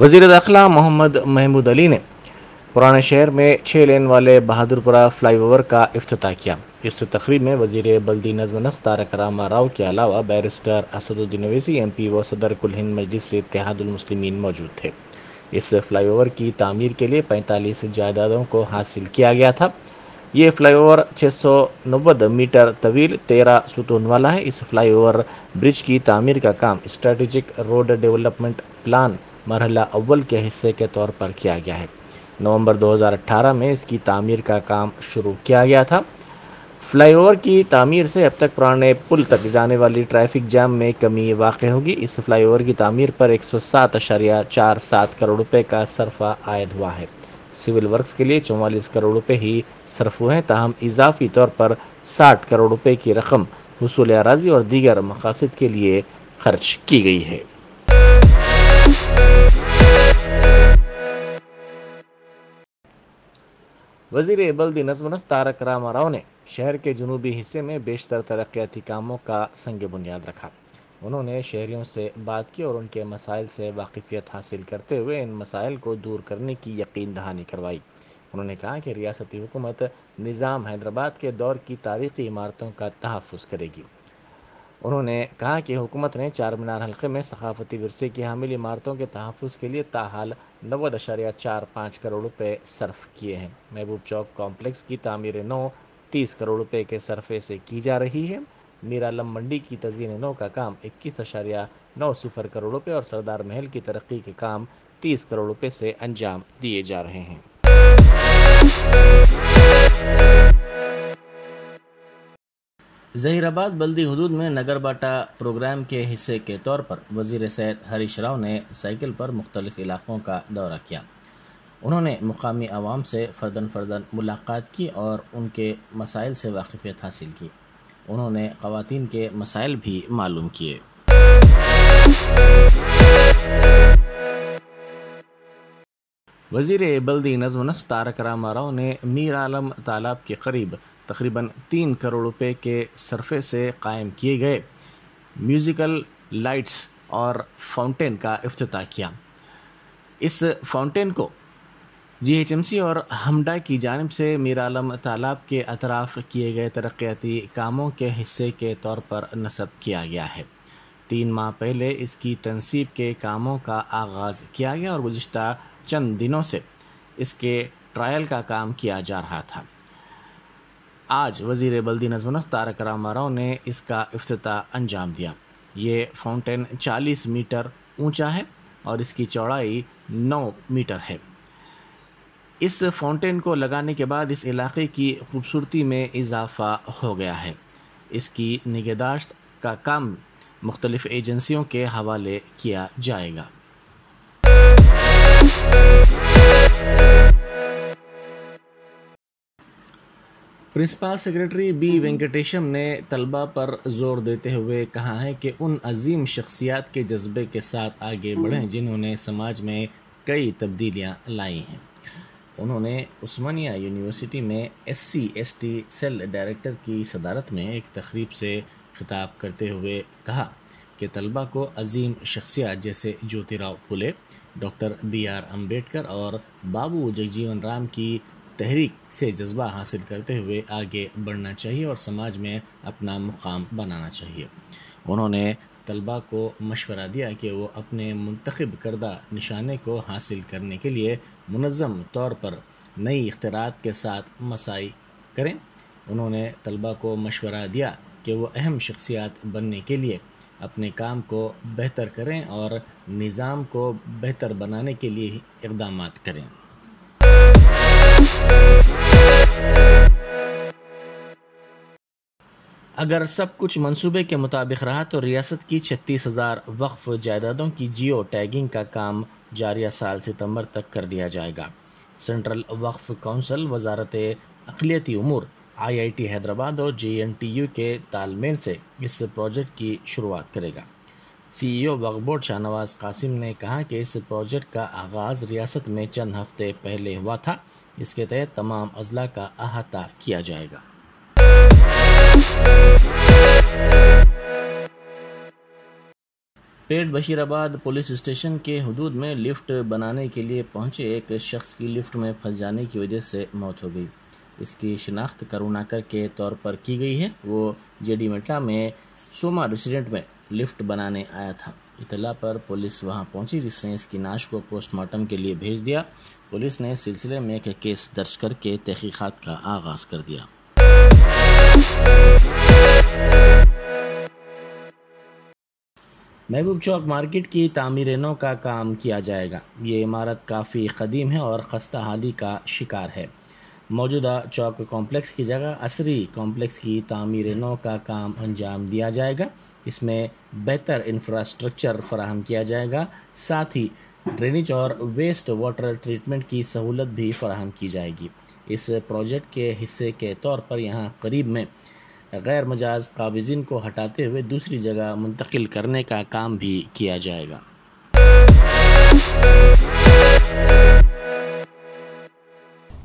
وزیر داخلہ محمد محمود علی نے پرانے شہر میں 6 لین والے بہادرپورہ فلائی اوور کا افتتاح کیا۔ اس تقریب میں وزیر بلدی نظم و نسق تارک راما راؤ کے علاوہ بیرسٹر اسد الدین اویسی ایم پی و صدر کل ہند مجلس سے اتحاد المسلمین موجود تھے۔ اس فلائی اوور کی تعمیر کے لیے 45 جائیدادوں کو حاصل کیا گیا تھا۔ یہ فلائی اوور 690 میٹر طویل 13 ستون والا ہے۔ اس فلائی اوور برج کی تعمیر کا کام اسٹریٹجک روڈ ڈیولپمنٹ پلان مرحلہ اول کے حصے کے طور پر کیا گیا ہے۔ نومبر 2018 میں اس کی تعمیر کا کام شروع کیا گیا تھا۔ فلائی اوور کی تعمیر سے اب تک پرانے پل تک جانے والی ٹریفک جام میں کمی واقع ہوگی۔ اس فلائی اوور کی تعمیر پر 107.47 کروڑ روپے کا صرفہ عائد ہوا ہے۔ سول ورکس کے لیے 44 کروڑ روپے ہی صرف ہوئے ہیں، تاہم اضافی طور پر 60 کروڑ روپے کی رقم حصول اراضی اور دیگر مقاصد کے لیے خرچ کی گئی ہے۔ وزیر بلدی نظم و نسق تارک راما راؤ نے شہر کے جنوبی حصے میں بیشتر ترقیاتی کاموں کا سنگ بنیاد رکھا۔ انہوں نے شہریوں سے بات کی اور ان کے مسائل سے واقفیت حاصل کرتے ہوئے ان مسائل کو دور کرنے کی یقین دہانی کروائی۔ انہوں نے کہا کہ ریاستی حکومت نظام حیدرآباد کے دور کی تاریخی عمارتوں کا تحفظ کرے گی۔ انہوں نے کہا کہ حکومت نے چار مینار حلقے میں ثقافتی ورثے کی حامل عمارتوں کے تحفظ کے لیے تاحال 90.45 کروڑ روپے صرف کیے ہیں۔ محبوب چوک کمپلیکس کی تعمیر نو 30 کروڑ روپے کے صرفے سے کی جا رہی ہے۔ میر عالم منڈی کی تزئین نو کا کام 21.90 کروڑ روپے اور سردار محل کی ترقی کے کام 30 کروڑ روپے سے انجام دیے جا رہے ہیں۔ ظہیر آباد بلدی حدود میں نگر باٹا پروگرام کے حصے کے طور پر وزیر صحت ہریش راؤ نے سائیکل پر مختلف علاقوں کا دورہ کیا۔ انہوں نے مقامی عوام سے فرداً ملاقات کی اور ان کے مسائل سے واقفیت حاصل کی۔ انہوں نے خواتین کے مسائل بھی معلوم کیے۔ وزیر بلدی نظم و نسق تارک راما راؤ نے میر عالم تالاب کے قریب تقریباً 3 کروڑ روپے کے صرفے سے قائم کیے گئے میوزیکل لائٹس اور فاؤنٹین کا افتتاح کیا۔ اس فاؤنٹین کو GHMC اور ہمڈا کی جانب سے میر عالم تالاب کے اطراف کیے گئے ترقیاتی کاموں کے حصے کے طور پر نصب کیا گیا ہے۔ 3 ماہ پہلے اس کی تنصیب کے کاموں کا آغاز کیا گیا اور گزشتہ چند دنوں سے اس کے ٹرائل کا کام کیا جا رہا تھا۔ آج وزیر بلدی نظم و نسق تارک راما راؤ نے اس کا افتتاح انجام دیا۔ یہ فاؤنٹین 40 میٹر اونچا ہے اور اس کی چوڑائی 9 میٹر ہے۔ اس فاؤنٹین کو لگانے کے بعد اس علاقے کی خوبصورتی میں اضافہ ہو گیا ہے۔ اس کی نگہداشت کا کام مختلف ایجنسیوں کے حوالے کیا جائے گا۔ پرنسپل سیکرٹری بی وینکٹیشم نے طلباء پر زور دیتے ہوئے کہا ہے کہ ان عظیم شخصیات کے جذبے کے ساتھ آگے بڑھیں جنہوں نے سماج میں کئی تبدیلیاں لائی ہیں۔ انہوں نے عثمانیہ یونیورسٹی میں SC/ST سیل ڈائریکٹر کی صدارت میں ایک تقریب سے خطاب کرتے ہوئے کہا کہ طلباء کو عظیم شخصیات جیسے جیوتی راؤ پھولے، ڈاکٹر BR امبیڈکر اور بابو جگجیون رام کی تحریک سے جذبہ حاصل کرتے ہوئے آگے بڑھنا چاہیے اور سماج میں اپنا مقام بنانا چاہیے۔ انہوں نے طلباء کو مشورہ دیا کہ وہ اپنے منتخب کردہ نشانے کو حاصل کرنے کے لیے منظم طور پر نئی اختراعات کے ساتھ مساعی کریں۔ انہوں نے طلباء کو مشورہ دیا کہ وہ اہم شخصیات بننے کے لیے اپنے کام کو بہتر کریں اور نظام کو بہتر بنانے کے لیے اقدامات کریں۔ اگر سب کچھ منصوبے کے مطابق رہا تو ریاست کی 36,000 وقف جائیدادوں کی جیو ٹیگنگ کا کام جاریہ سال ستمبر تک کر لیا جائے گا۔ سینٹرل وقف کونسل وزارت اقلیتی امور IIT حیدرآباد اور JNTU کے تال میل سے اس پروجیکٹ کی شروعات کرے گا۔ CEO وقف بورڈ شاہ نواز قاسم نے کہا کہ اس پروجیکٹ کا آغاز ریاست میں چند ہفتے پہلے ہوا تھا۔ اس کے تحت تمام اضلاع کا احاطہ کیا جائے گا۔ پیٹ بشیر آباد پولیس اسٹیشن کے حدود میں لفٹ بنانے کے لیے پہنچے ایک شخص کی لفٹ میں پھنس جانے کی وجہ سے موت ہو گئی۔ اس کی شناخت کروناکر کے طور پر کی گئی ہے۔ وہ جے ڈی میٹلا میں سوما ریسیڈنٹ میں لفٹ بنانے آیا تھا۔ اطلاع پر پولیس وہاں پہنچی، جس نے اس کی نعش کو پوسٹ مارٹم کے لیے بھیج دیا۔ پولیس نے اس سلسلے میں ایک کیس درج کر کے تحقیقات کا آغاز کر دیا۔ محبوب چوک مارکیٹ کی تعمیر نو کا کام کیا جائے گا۔ یہ عمارت کافی قدیم ہے اور خستہ حالی کا شکار ہے۔ موجودہ چوک کمپلیکس کی جگہ عصری کمپلیکس کی تعمیر نو کا کام انجام دیا جائے گا۔ اس میں بہتر انفراسٹرکچر فراہم کیا جائے گا، ساتھ ہی ڈرینیج اور ویسٹ واٹر ٹریٹمنٹ کی سہولت بھی فراہم کی جائے گی۔ اس پروجیکٹ کے حصے کے طور پر یہاں قریب میں غیر مجاز قابضین کو ہٹاتے ہوئے دوسری جگہ منتقل کرنے کا کام بھی کیا جائے گا۔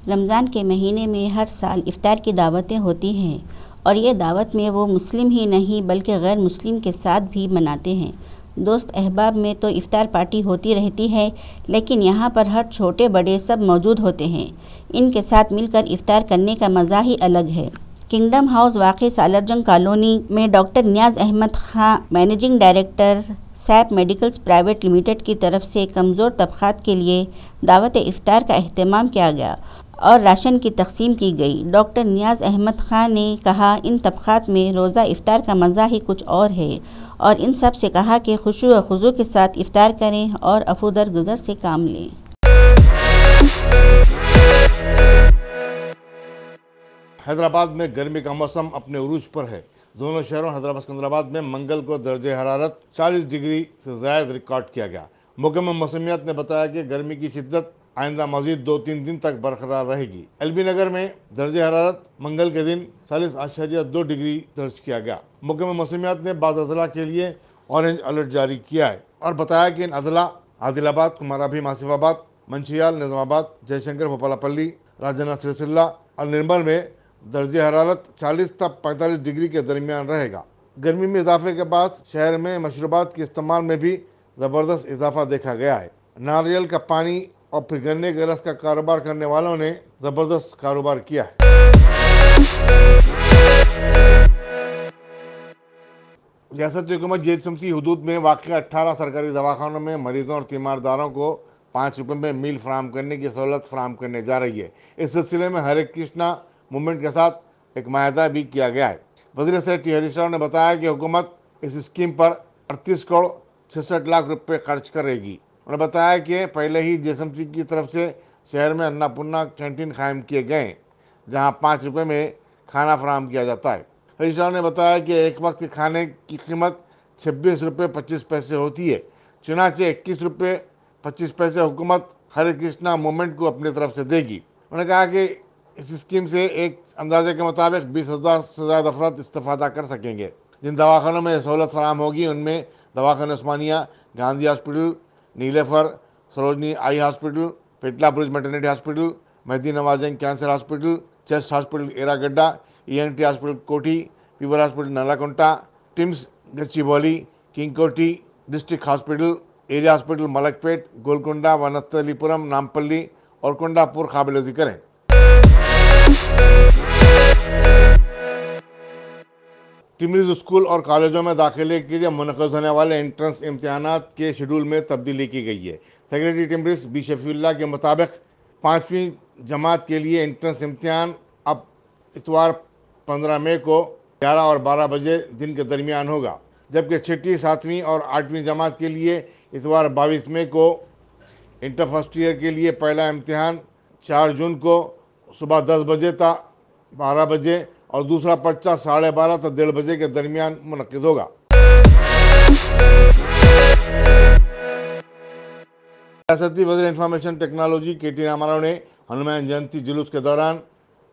رمضان کے مہینے میں ہر سال افطار کی دعوتیں ہوتی ہیں، اور یہ دعوت میں وہ مسلم ہی نہیں بلکہ غیر مسلم کے ساتھ بھی مناتے ہیں۔ دوست احباب میں تو افطار پارٹی ہوتی رہتی ہے، لیکن یہاں پر ہر چھوٹے بڑے سب موجود ہوتے ہیں۔ ان کے ساتھ مل کر افطار کرنے کا مزہ ہی الگ ہے۔ کنگڈم ہاؤس واقع سالارجنگ کالونی میں doctor Niaz Ahmed Khan, managing director سیپ میڈیکلز پرائیویٹ لمیٹڈ کی طرف سے کمزور طبقات کے لیے دعوت افطار کا اہتمام کیا گیا اور راشن کی تقسیم کی گئی۔ ڈاکٹر نیاز احمد خان نے کہا، ان طبقات میں روزہ افطار کا مزہ ہی کچھ اور ہے، اور ان سب سے کہا کہ خشوع و خضوع کے ساتھ افطار کریں اور عفو درگزر سے کام لیں۔ حیدرآباد میں گرمی کا موسم اپنے عروج پر ہے۔ دونوں شہروں حیدرآباد سکندرآباد میں منگل کو درجہ حرارت 40 ڈگری سے زائد ریکارڈ کیا گیا۔ محکمہ موسمیات نے بتایا کہ گرمی کی شدت آئندہ مزید 2-3 دن تک برقرار رہے گی۔ ایل بی نگر میں درجہ حرارت منگل کے دن 40.2 ڈگری درج کیا گیا۔ محکمہ موسمیات نے بعض اضلاع کے لیے اورنج الرٹ جاری کیا ہے اور بتایا کہ ان اضلاع عادل آباد، کمارابھیم آصف آباد، منچیال، نظام آباد، جے شنکر، بھوپالاپلی، راجنا سرسلہ اور نرمل میں درجہ حرارت 40 تا 45 ڈگری کے درمیان رہے گا۔ گرمی میں اضافے کے بعد شہر میں مشروبات کے استعمال میں بھی زبردست اضافہ دیکھا گیا ہے۔ ناریل کا پانی اور پھر گنے کے رس کا کاروبار کرنے والوں نے زبردست کاروبار کیا ہے۔ ریاستی حکومت GHMC حدود میں واقع 18 سرکاری دواخانوں میں مریضوں اور تیمارداروں کو 5 روپے میں میل فراہم کرنے کی سہولت فراہم کرنے جا رہی ہے۔ اس سلسلے میں ہرے کرشنا موومنٹ کے ساتھ ایک معاہدہ بھی کیا گیا ہے۔ وزیر صحت ٹی ہریش راؤ نے بتایا کہ حکومت اس اسکیم پر 38 کروڑ 66 لاکھ روپے خرچ کرے گی۔ انہوں نے بتایا کہ پہلے ہی GHMC کی طرف سے شہر میں اناپورنا کینٹین قائم کیے گئے ہیں، جہاں 5 روپے میں کھانا فراہم کیا جاتا ہے۔ ہریش راؤ نے بتایا کہ ایک وقت کے کھانے کی قیمت 26 روپے 25 پیسے ہوتی ہے، چنانچہ 21 روپے 25 پیسے حکومت ہرے کرشنا موومنٹ کو اپنی طرف سے دے گی۔ انہوں نے کہا کہ اس اسکیم سے ایک اندازے کے مطابق 20,000 سے زیادہ افراد استفادہ کر سکیں گے۔ جن دواخانوں میں یہ سہولت فراہم ہوگی ان میں دواخانہ Osmania, Gandhi hospital, Niloufer, Sarojini eye hospital, Petla Burj maternity hospital, Mehdi Nawaz Jung cancer hospital, chest hospital Erragadda, ENT hospital Koti, fever hospital Nallakunta, TIMS Gachibowli, King Koti, district hospital, area hospital Malakpet, Golconda, Vanasthalipuram, Nampally اور کنڈاپور قابل ذکر ہیں۔ ٹمریز اسکول اور کالجوں میں داخلے کے لیے منعقد ہونے والے انٹرنس امتحانات کے شیڈول میں تبدیلی کی گئی ہے۔ سیکریٹری ٹمریز بی شفیع اللہ کے مطابق 5ویں جماعت کے لیے انٹرنس امتحان اب اتوار 15 مئی کو 11 اور 12 بجے دن کے درمیان ہوگا، جبکہ 6ٹھی، 7ویں اور 8ویں جماعت کے لیے اتوار 22 مئی کو، انٹر فرسٹ ایئر کے لیے پہلا امتحان 4 جون کو صبح 10 بجے تا 12 بجے اور دوسرا پرچہ 12:30 تا 1:30 بجے کے درمیان منعقد ہوگا۔ ریاستی وزیر information technology KT Rama Rao نے ہنومان جینتی جلوس کے دوران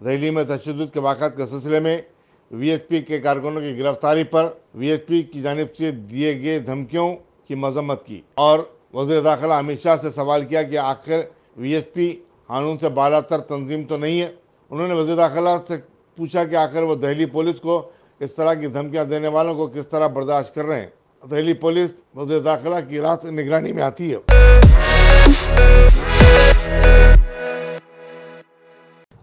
دہلی میں تشدد کے واقعات کے سلسلے میں VHP کے کارکنوں کی گرفتاری پر VHP کی جانب سے دیے گئے دھمکیوں کی مذمت کی اور وزیر داخلہ امت شاہ سے سوال کیا کہ آخر VHP قانون سے بالا تر تنظیم تو نہیں ہے۔ انہوں نے وزیر داخلہ سے پوچھا کہ آخر وہ دہلی پولیس کو اس طرح کی دھمکیاں دینے والوں کو کس طرح برداشت کر رہے ہیں۔ دہلی پولیس وزیر داخلہ کی راست نگرانی میں آتی ہے۔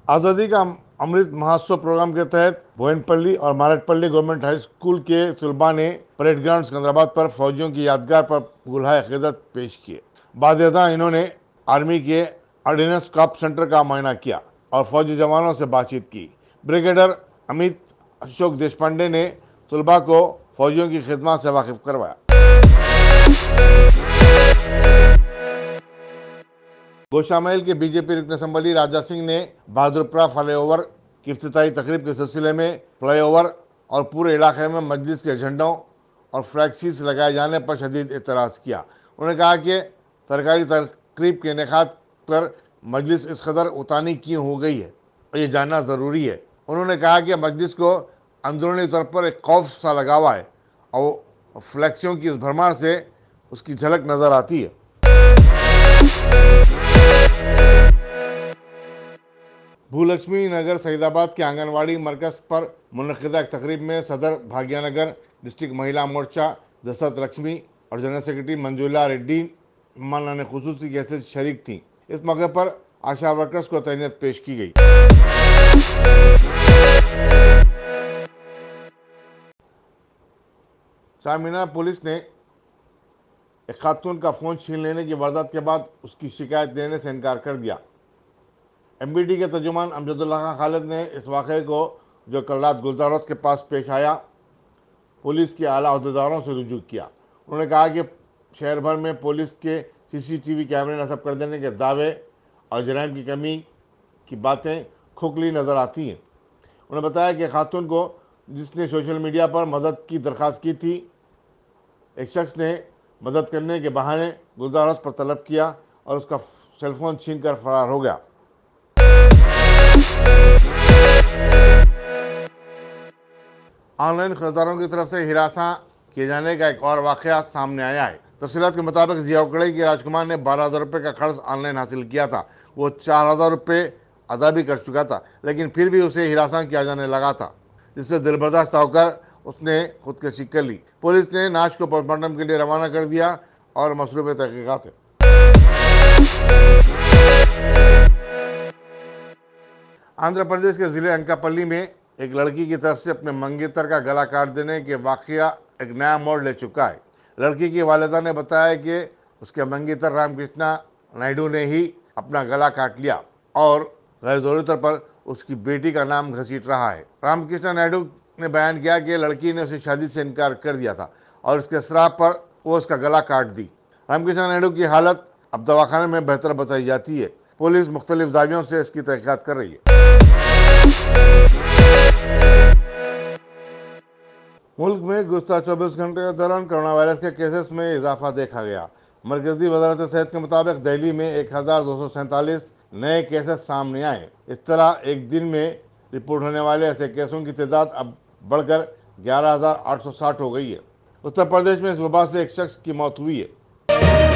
آزادی کا امرت مہوتسو پروگرام کے تحت بوئن پلی اور مارٹ پلی گورنمنٹ ہائی اسکول کے طلباء نے پریڈ گراؤنڈ سکندرآباد پر فوجیوں کی یادگار پر گلہائے عقیدت پیش کیے۔ بعد ازاں انہوں نے آرمی کے آرڈیننس کارپ سینٹر کا معائنہ کیا اور فوجی جوانوں سے بات چیت کی۔ بریگیڈر امیت اشوک دیشپانڈے نے طلباء کو فوجیوں کی خدمات سے واقف کروایا۔ گوشہ محل کے بی جے پی رکن اسمبلی راجہ سنگھ نے بہادرپورہ فلائی اوور کی افتتاحی تقریب کے سلسلے میں فلائی اوور اور پورے علاقے میں مجلس کے جھنڈوں اور فلیکسیز لگائے جانے پر شدید اعتراض کیا۔ انہوں نے کہا کہ سرکاری تقریب کے انعقاد پر مجلس اس قدر اتانی کیوں ہو گئی ہے اور یہ جاننا ضروری ہے۔ انہوں نے کہا کہ مجلس کو اندرونی طور پر ایک خوف سا لگا ہوا ہے اور فلیکسیوں کی اس بھرمار سے اس کی جھلک نظر آتی ہے۔ بھولکشمی نگر سعید آباد کے آنگن واڑی مرکز پر منعقدہ ایک تقریب میں صدر بھاگیہ نگر ڈسٹرکٹ مہیلا مورچہ دسرتھ لکشمی اور جنرل سیکرٹری منجولا ریڈی مہمان خصوصی کی حیثیت شریک تھیں۔ اس موقع پر آشا ورکرز کو تہنیت پیش کی گئی۔ چارمینار پولیس نے ایک خاتون کا فون چھین لینے کی واردات کے بعد اس کی شکایت دینے سے انکار کر دیا۔ ایم بی ڈی کے ترجمان امجد اللہ خان خالد نے اس واقعے کو، جو کل رات گلزار روڈ کے پاس پیش آیا، پولیس کے اعلیٰ عہدیداروں سے رجوع کیا۔ انہوں نے کہا کہ شہر بھر میں پولیس کے سی سی ٹی وی کیمرے نصب کر دینے کے دعوے اور جرائم کی کمی کی باتیں کھوکھلی نظر آتی ہیں۔ انہوں نے بتایا کہ خاتون کو، جس نے سوشل میڈیا پر مدد کی درخواست کی تھی، ایک شخص نے مدد کرنے کے بہانے گلزار ہاؤس پر طلب کیا اور اس کا سیل فون چھین کر فرار ہو گیا۔ آن لائن خریداروں کی طرف سے ہراساں کیے جانے کا ایک اور واقعہ سامنے آیا ہے۔ تفصیلات کے مطابق ضیاء اکڑئی کے راج کمار نے 12,000 روپے کا قرض آن لائن حاصل کیا تھا۔ وہ 4,000 روپے ادا بھی کر چکا تھا، لیکن پھر بھی اسے ہراساں کیا جانے لگا تھا، جس سے دل برداشتہ ہو کر اس نے خودکشی کر لی۔ پولیس نے نعش کو پوسٹ مارٹم کے لیے روانہ کر دیا اور مصروف تحقیقات ہے۔ آندھرا پردیش کے ضلع انکاپلی میں ایک لڑکی کی طرف سے اپنے منگیتر کا گلا کاٹ دینے کے واقعہ ایک نیا موڑ لے چکا ہے۔ لڑکی کی والدہ نے بتایا کہ اس کے منگیتر رام کرشنا نائیڈو نے ہی اپنا گلا کاٹ لیا اور غیر ضروری طور پر اس کی بیٹی کا نام گھسیٹ رہا ہے۔ رام کرشنا نائیڈو نے بیان کیا کہ لڑکی نے اسے شادی سے انکار کر دیا تھا اور اس کے اصرار پر وہ اس کا گلا کاٹ دی۔ رام کرشنا نائیڈو کی حالت اب دواخانے میں بہتر بتائی جاتی ہے۔ پولیس مختلف زاویوں سے اس کی تحقیقات کر رہی ہے۔ ملک میں گزشتہ 24 گھنٹے کے دوران کرونا وائرس کے کیسز میں اضافہ دیکھا گیا۔ مرکزی وزارت صحت کے مطابق دہلی میں 1,247 نئے کیسز سامنے آئے۔ اس طرح ایک دن میں رپورٹ ہونے والے ایسے کیسوں کی تعداد اب بڑھ کر 11,860 ہو گئی ہے۔ اتر پردیش میں اس وبا سے ایک شخص کی موت ہوئی ہے۔